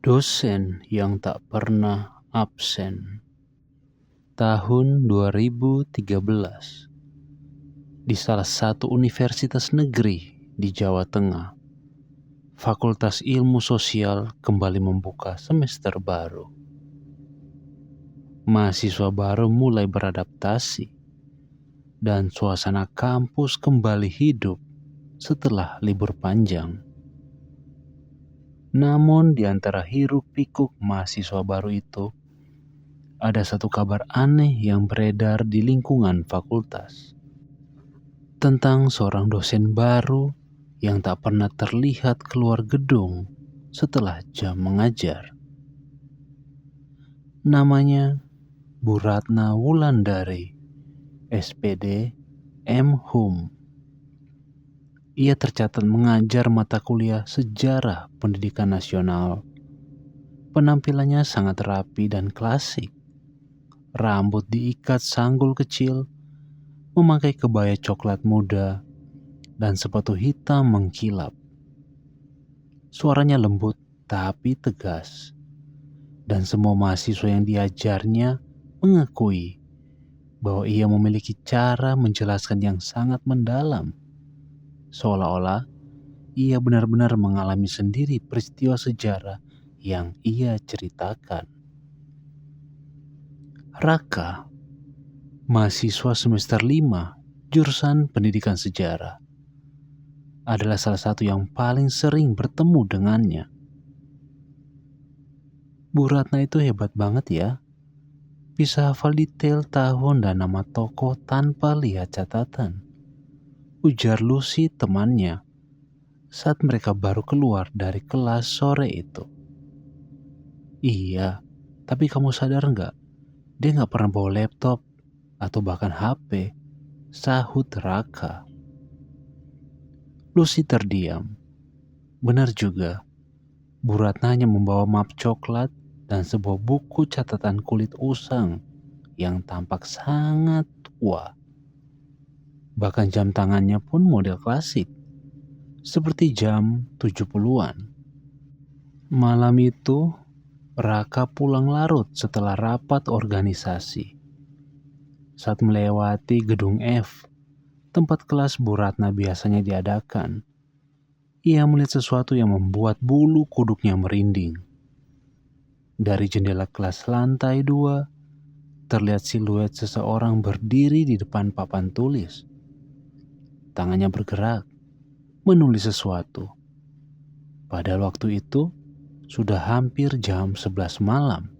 Dosen yang tak pernah absen. Tahun 2013, di salah satu universitas negeri di Jawa Tengah, Fakultas Ilmu Sosial kembali membuka semester baru. Mahasiswa baru mulai beradaptasi, dan suasana kampus kembali hidup setelah libur panjang. Namun di antara hiruk-pikuk mahasiswa baru itu, ada satu kabar aneh yang beredar di lingkungan fakultas. Tentang seorang dosen baru yang tak pernah terlihat keluar gedung setelah jam mengajar. Namanya Bu Ratna Wulandari, SPD M.Hum. Ia tercatat mengajar mata kuliah Sejarah Pendidikan Nasional. Penampilannya sangat rapi dan klasik. Rambut diikat sanggul kecil, memakai kebaya coklat muda, dan sepatu hitam mengkilap. Suaranya lembut tapi tegas, dan semua mahasiswa yang diajarnya mengakui bahwa ia memiliki cara menjelaskan yang sangat mendalam. Seolah-olah ia benar-benar mengalami sendiri peristiwa sejarah yang ia ceritakan. Raka, mahasiswa semester 5, jurusan Pendidikan Sejarah, adalah salah satu yang paling sering bertemu dengannya. Bu Ratna itu hebat banget ya. Bisa hafal detail tahun dan nama tokoh tanpa lihat catatan. Ujar Lucy temannya saat mereka baru keluar dari kelas sore itu. Iya, tapi kamu sadar nggak? Dia nggak pernah bawa laptop atau bahkan HP, sahut Raka. Lucy terdiam. Benar juga, Bu Ratna hanya membawa map coklat dan sebuah buku catatan kulit usang yang tampak sangat tua. Bahkan jam tangannya pun model klasik, seperti jam 70-an. Malam itu, Raka pulang larut setelah rapat organisasi. Saat melewati gedung F, tempat kelas Bu Ratna biasanya diadakan, ia melihat sesuatu yang membuat bulu kuduknya merinding. Dari jendela kelas lantai 2, terlihat siluet seseorang berdiri di depan papan tulis. Tangannya bergerak, menulis sesuatu. Padahal waktu itu sudah hampir jam 11 malam.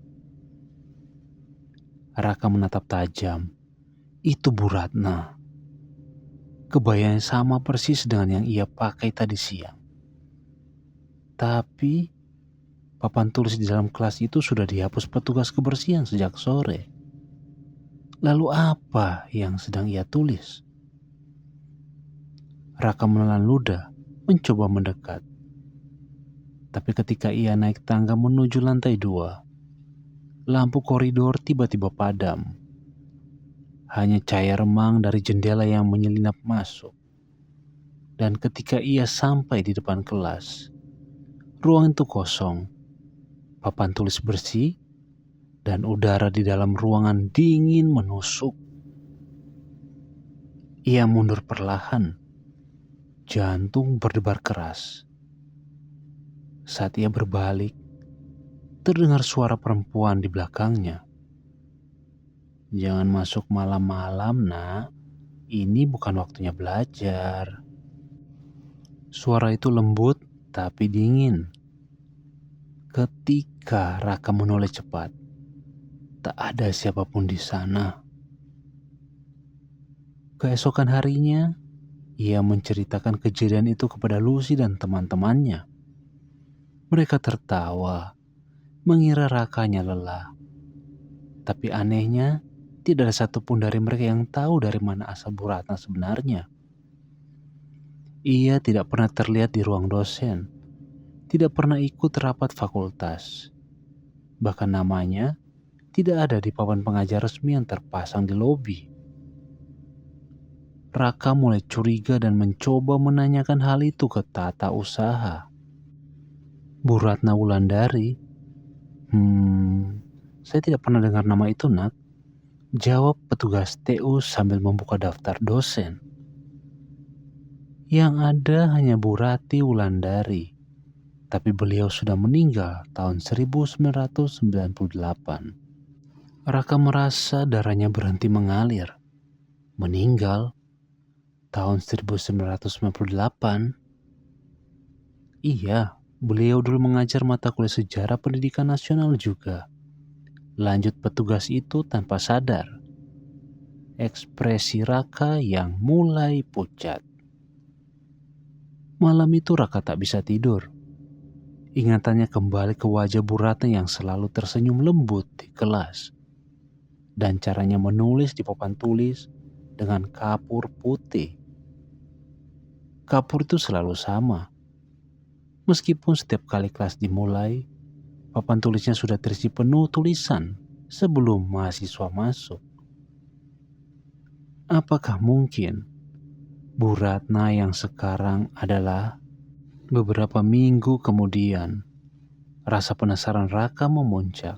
Raka menatap tajam. Itu Bu Ratna. Kebayanya sama persis dengan yang ia pakai tadi siang. Tapi papan tulis di dalam kelas itu sudah dihapus petugas kebersihan sejak sore. Lalu apa yang sedang ia tulis? Raka menelan ludah, mencoba mendekat. Tapi ketika ia naik tangga menuju lantai 2, lampu koridor tiba-tiba padam. Hanya cahaya remang dari jendela yang menyelinap masuk. Dan ketika ia sampai di depan kelas, ruangan itu kosong. Papan tulis bersih, dan udara di dalam ruangan dingin menusuk. Ia mundur perlahan. Jantung berdebar keras. Saat ia berbalik, terdengar suara perempuan di belakangnya. Jangan masuk malam-malam, nak. Ini bukan waktunya belajar. Suara itu lembut tapi dingin. Ketika Raka menoleh cepat, tak ada siapapun di sana. Keesokan harinya, ia menceritakan kejadian itu kepada Lucy dan teman-temannya. Mereka tertawa, mengira Rakanya lelah. Tapi anehnya, tidak ada satupun dari mereka yang tahu dari mana asal Bu Ratna sebenarnya. Ia tidak pernah terlihat di ruang dosen, tidak pernah ikut rapat fakultas. Bahkan namanya tidak ada di papan pengajar resmi yang terpasang di lobi. Raka mulai curiga dan mencoba menanyakan hal itu ke tata usaha. Bu Ratna Wulandari Saya tidak pernah dengar nama itu, Nak. Jawab petugas TU sambil membuka daftar dosen. Yang ada hanya Bu Rati Wulandari, tapi beliau sudah meninggal tahun 1998. Raka merasa darahnya berhenti mengalir. Meninggal tahun 1998. Iya, beliau dulu mengajar mata kuliah sejarah pendidikan nasional juga. Lanjut petugas itu tanpa sadar. Ekspresi Raka yang mulai pucat. Malam itu Raka tak bisa tidur. Ingatannya kembali ke wajah Bu Ratna yang selalu tersenyum lembut di kelas. Dan caranya menulis di papan tulis dengan kapur putih. Kapur itu selalu sama. Meskipun setiap kali kelas dimulai, papan tulisnya sudah terisi penuh tulisan sebelum mahasiswa masuk. Apakah mungkin Bu Ratna yang sekarang adalah? Beberapa minggu kemudian, rasa penasaran Raka memuncak.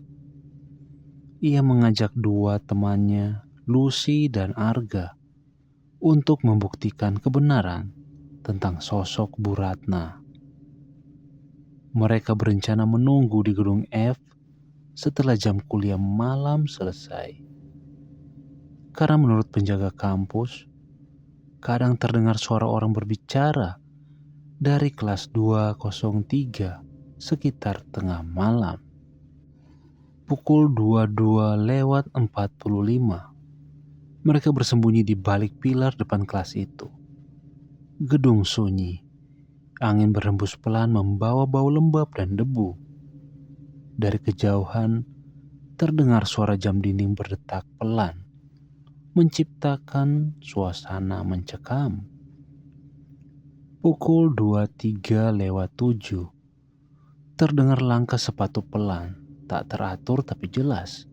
Ia mengajak dua temannya, Lucy dan Arga, untuk membuktikan kebenaran tentang sosok Bu Ratna. Mereka berencana menunggu di gedung F setelah jam kuliah malam selesai. Karena menurut penjaga kampus, kadang terdengar suara orang berbicara dari kelas 203 sekitar tengah malam. Pukul 22:45, mereka bersembunyi di balik pilar depan kelas itu. Gedung sunyi, angin berhembus pelan membawa bau lembab dan debu. Dari kejauhan, terdengar suara jam dinding berdetak pelan, menciptakan suasana mencekam. Pukul 23:07, terdengar langkah sepatu pelan, tak teratur tapi jelas.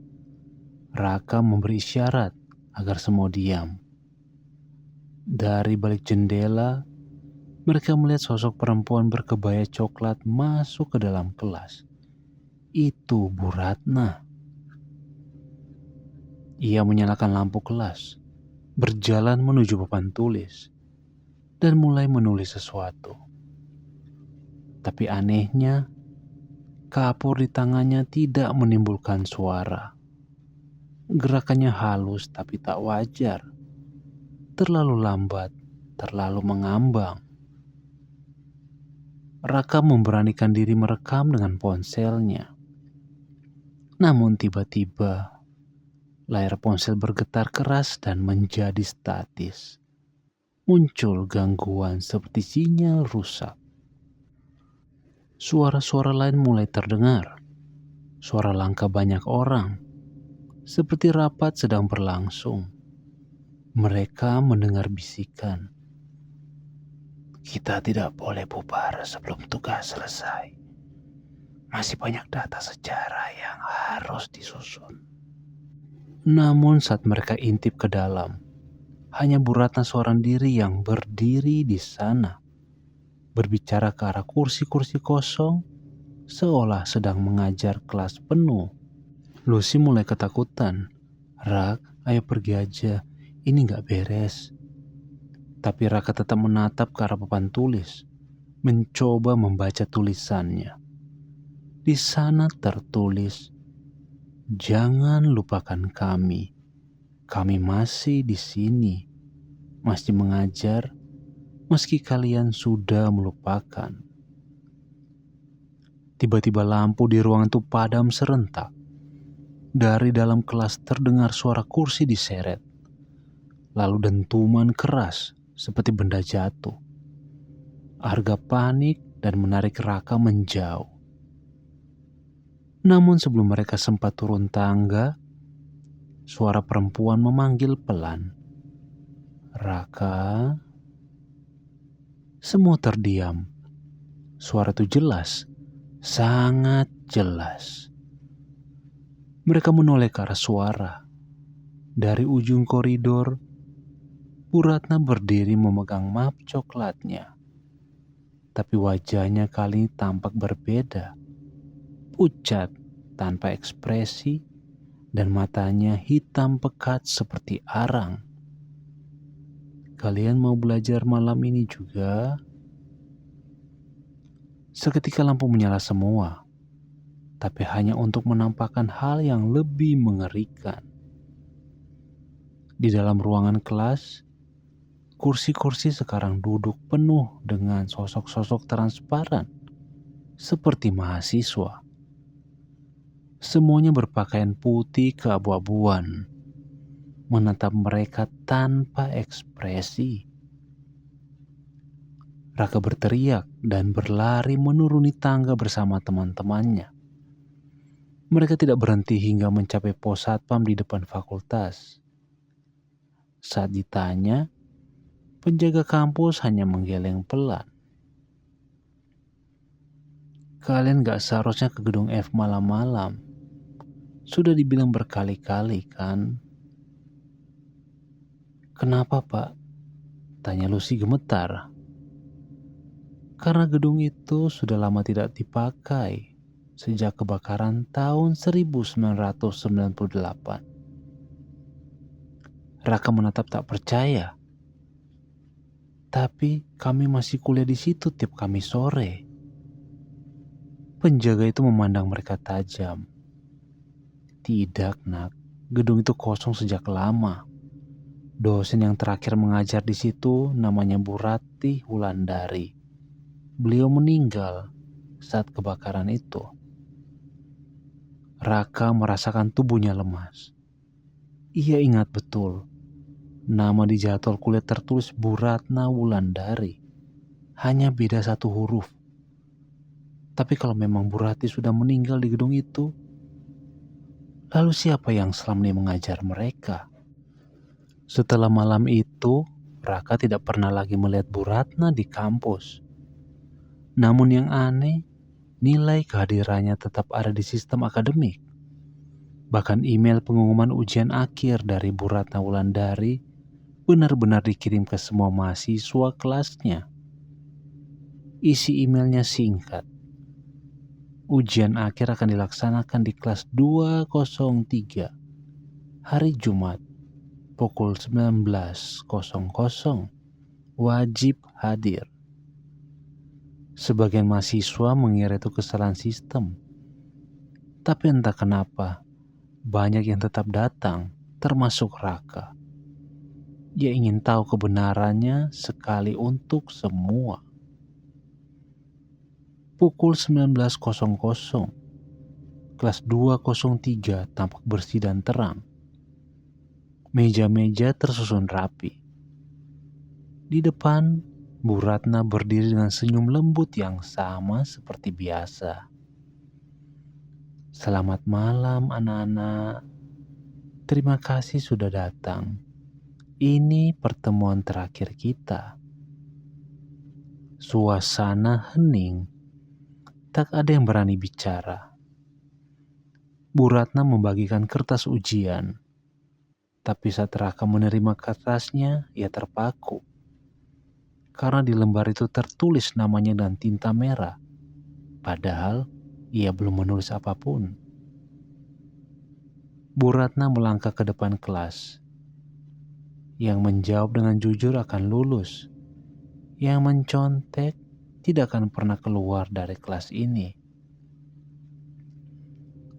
Raka memberi isyarat agar semua diam. Dari balik jendela, mereka melihat sosok perempuan berkebaya coklat masuk ke dalam kelas. Itu Bu Ratna. Ia menyalakan lampu kelas, berjalan menuju papan tulis, dan mulai menulis sesuatu. Tapi anehnya, kapur di tangannya tidak menimbulkan suara. Gerakannya halus tapi tak wajar. Terlalu lambat, terlalu mengambang. Raka memberanikan diri merekam dengan ponselnya. Namun tiba-tiba, layar ponsel bergetar keras dan menjadi statis. Muncul gangguan seperti sinyal rusak. Suara-suara lain mulai terdengar. Suara langkah banyak orang, seperti rapat sedang berlangsung. Mereka mendengar bisikan. Kita tidak boleh bubar sebelum tugas selesai. Masih banyak data sejarah yang harus disusun. Namun saat mereka intip ke dalam, hanya Bu Ratna seorang diri yang berdiri di sana, berbicara ke arah kursi-kursi kosong, seolah sedang mengajar kelas penuh. Lucy mulai ketakutan. Rak, ayo pergi aja, ini gak beres. Tapi Raka tetap menatap ke arah papan tulis, mencoba membaca tulisannya. Di sana tertulis, jangan lupakan kami. Kami masih di sini, masih mengajar, meski kalian sudah melupakan. Tiba-tiba lampu di ruangan itu padam serentak. Dari dalam kelas terdengar suara kursi diseret. Lalu dentuman keras seperti benda jatuh. Arga panik dan menarik Raka menjauh. Namun sebelum mereka sempat turun tangga, suara perempuan memanggil pelan. Raka. Semua terdiam. Suara itu jelas, sangat jelas. Mereka menoleh ke arah suara. Dari ujung koridor, Bu Ratna berdiri memegang map coklatnya. Tapi wajahnya kali ini tampak berbeda. Pucat, tanpa ekspresi dan matanya hitam pekat seperti arang. Kalian mau belajar malam ini juga? Seketika lampu menyala semua, tapi hanya untuk menampakkan hal yang lebih mengerikan. Di dalam ruangan kelas, kursi-kursi sekarang duduk penuh dengan sosok-sosok transparan seperti mahasiswa. Semuanya berpakaian putih keabu-abuan, menatap mereka tanpa ekspresi. Raka berteriak dan berlari menuruni tangga bersama teman-temannya. Mereka tidak berhenti hingga mencapai pos satpam di depan fakultas. Saat ditanya, penjaga kampus hanya menggeleng pelan. Kalian gak seharusnya ke gedung F malam-malam. Sudah dibilang berkali-kali kan? Kenapa pak? Tanya Lucy gemetar. Karena gedung itu sudah lama tidak dipakai sejak kebakaran tahun 1998. Raka menatap tak percaya. Tapi kami masih kuliah di situ tiap Kamis sore. Penjaga itu memandang mereka tajam. Tidak nak, gedung itu kosong sejak lama. Dosen yang terakhir mengajar di situ namanya Bu Ratih Wulandari. Beliau meninggal saat kebakaran itu. Raka merasakan tubuhnya lemas. Ia ingat betul, nama di jadwal kuliah tertulis Bu Ratna Wulandari. Hanya beda satu huruf. Tapi kalau memang Bu Ratih sudah meninggal di gedung itu, lalu siapa yang selama ini mengajar mereka? Setelah malam itu, Raka tidak pernah lagi melihat Bu Ratna di kampus. Namun yang aneh, nilai kehadirannya tetap ada di sistem akademik. Bahkan email pengumuman ujian akhir dari Bu Ratna Wulandari benar-benar dikirim ke semua mahasiswa kelasnya. Isi emailnya singkat. Ujian akhir akan dilaksanakan di kelas 203 hari Jumat pukul 19.00. Wajib hadir. Sebagian mahasiswa mengira itu kesalahan sistem. Tapi entah kenapa, banyak yang tetap datang, termasuk Raka. Dia ingin tahu kebenarannya sekali untuk semua. Pukul 19.00, kelas 203 tampak bersih dan terang. Meja-meja tersusun rapi. Di depan, Bu Ratna berdiri dengan senyum lembut yang sama seperti biasa. Selamat malam anak-anak. Terima kasih sudah datang. Ini pertemuan terakhir kita. Suasana hening. Tak ada yang berani bicara. Bu Ratna membagikan kertas ujian. Tapi saat Raka menerima kertasnya, ia terpaku. Karena di lembar itu tertulis namanya dengan tinta merah. Padahal ia belum menulis apapun. Bu Ratna melangkah ke depan kelas. Yang menjawab dengan jujur akan lulus. Yang mencontek tidak akan pernah keluar dari kelas ini.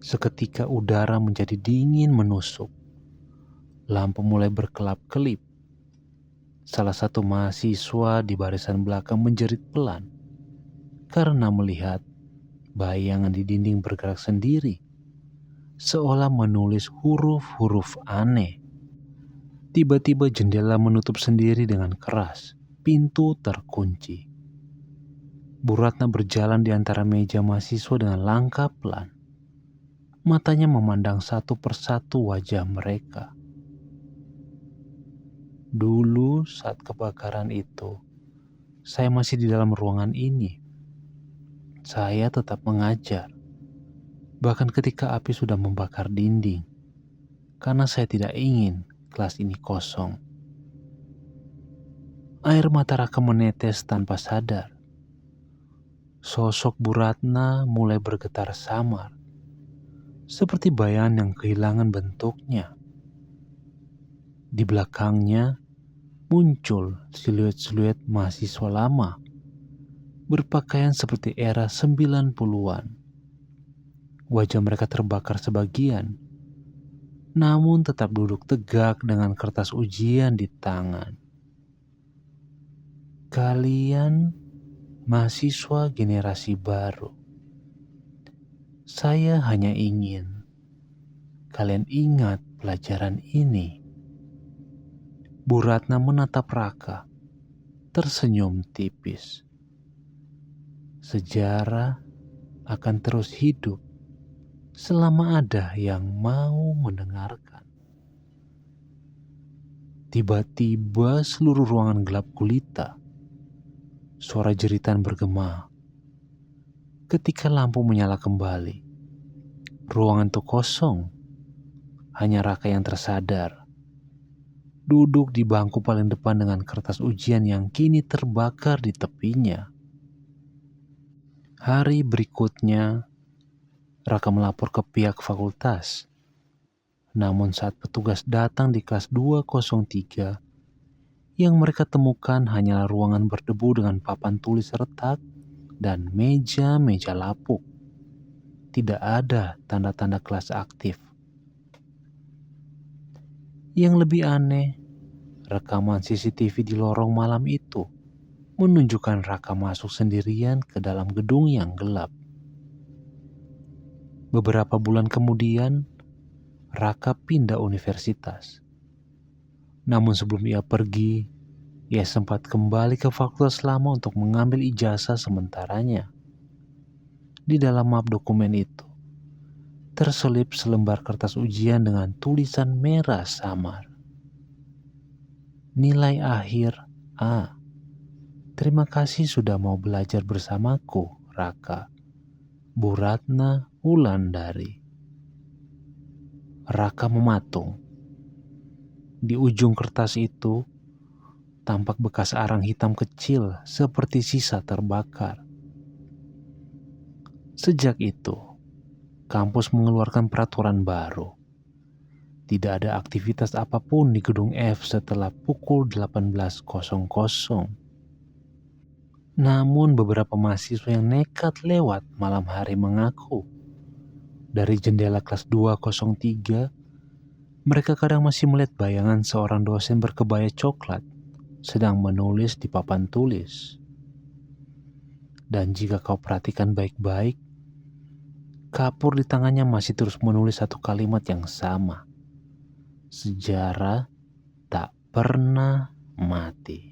Seketika udara menjadi dingin menusuk. Lampu mulai berkelap-kelip. Salah satu mahasiswa di barisan belakang menjerit pelan karena melihat bayangan di dinding bergerak sendiri, seolah menulis huruf-huruf aneh. Tiba-tiba jendela menutup sendiri dengan keras. Pintu terkunci. Bu Ratna berjalan di antara meja mahasiswa dengan langkah pelan. Matanya memandang satu persatu wajah mereka. Dulu saat kebakaran itu, saya masih di dalam ruangan ini. Saya tetap mengajar. Bahkan ketika api sudah membakar dinding. Karena saya tidak ingin kelas ini kosong. Air mata Raka menetes tanpa sadar. Sosok Bu Ratna mulai bergetar samar. seperti bayangan yang kehilangan bentuknya. Di belakangnya muncul siluet-siluet mahasiswa lama, berpakaian seperti era 90-an. Wajah mereka terbakar sebagian, namun tetap duduk tegak dengan kertas ujian di tangan. Kalian mahasiswa generasi baru. Saya hanya ingin kalian ingat pelajaran ini. Bu Ratna menatap Raka, tersenyum tipis. Sejarah akan terus hidup selama ada yang mau mendengarkan. Tiba-tiba seluruh ruangan gelap gulita. Suara jeritan bergema. Ketika lampu menyala kembali, ruangan itu kosong. Hanya Raka yang tersadar, duduk di bangku paling depan dengan kertas ujian yang kini terbakar di tepinya. Hari berikutnya, Raka melapor ke pihak fakultas. Namun saat petugas datang di kelas 203, yang mereka temukan hanyalah ruangan berdebu dengan papan tulis retak dan meja-meja lapuk. Tidak ada tanda-tanda kelas aktif. Yang lebih aneh, rekaman CCTV di lorong malam itu menunjukkan Raka masuk sendirian ke dalam gedung yang gelap. Beberapa bulan kemudian, Raka pindah universitas. Namun sebelum ia pergi, ia sempat kembali ke fakultas lama untuk mengambil ijazah sementaranya. Di dalam map dokumen itu, terselip selembar kertas ujian dengan tulisan merah samar. Nilai akhir A. Terima kasih sudah mau belajar bersamaku, Raka. Bu Ratna Wulandari. Raka mematung. Di ujung kertas itu, tampak bekas arang hitam kecil seperti sisa terbakar. Sejak itu, kampus mengeluarkan peraturan baru. Tidak ada aktivitas apapun di gedung F setelah pukul 18.00. Namun beberapa mahasiswa yang nekat lewat malam hari mengaku, dari jendela kelas 203, mereka kadang masih melihat bayangan seorang dosen berkebaya coklat sedang menulis di papan tulis. Dan jika kau perhatikan baik-baik, kapur di tangannya masih terus menulis satu kalimat yang sama. Sejarah tak pernah mati.